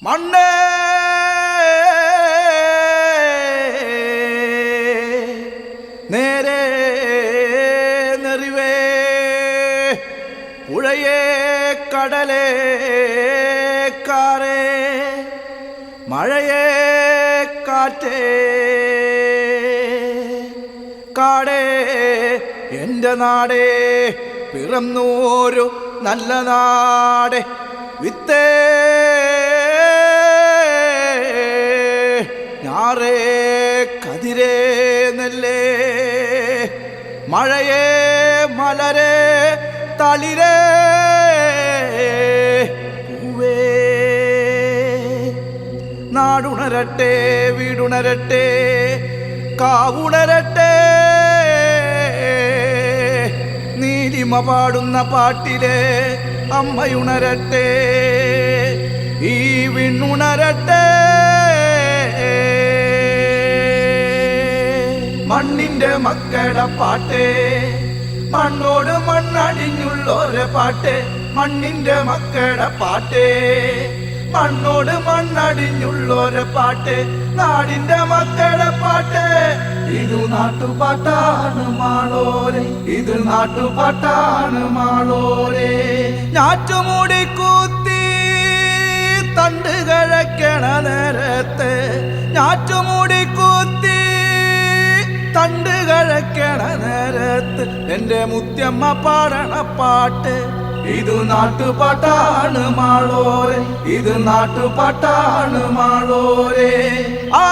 മണ്ണേ നേരെ നെറിവേ പുഴയേ കടലേ കാറേ മഴയേ കാറ്റേ കാടേ എൻ്റെ നാടേ പിറന്നൂരു നല്ല നാടേ വിത്തേ ഞാറേ കതിരേ നെല്ലേ മഴയേ മലരേ തളിരേ പൂവേ നാടുണരട്ടെ വീടുണരട്ടെ കാവുണരട്ടെ നീലിമ പാടുന്ന പാട്ടിലെ അമ്മയുണരട്ടെ ഈ വിണ്ണുണരട്ടെ മണ്ണിന്റെ മക്കളുടെ പാട്ട് മണ്ണോട് മണ്ണടിഞ്ഞുള്ളോരെ പാട്ട് മണ്ണിന്റെ മക്കളുടെ പാട്ട് മണ്ണോട് മണ്ണടിഞ്ഞുള്ളോരെ പാട്ട് നാടിന്റെ മക്കളുടെ പാട്ട് ഇത് നാട്ടുപാട്ടാണ് മാളോരെ ഇത് നാട്ടുപാട്ടാണ് മാളോരെ ഞാറ്റുമൂടി കൂത്തി തണ്ട് കിഴക്കണ നേരത്തെ ഞാറ്റുമൂടി കൂത്തി തണ്ട് കിഴക്കണ നേരത്ത് എൻ്റെ മുത്തമ്മ പാടണ പാട്ട് ഇത് നാട്ടുപാട്ടാണ് മാളോരെ ഇത് നാട്ടുപാട്ടാണ് മാളോരെ ആ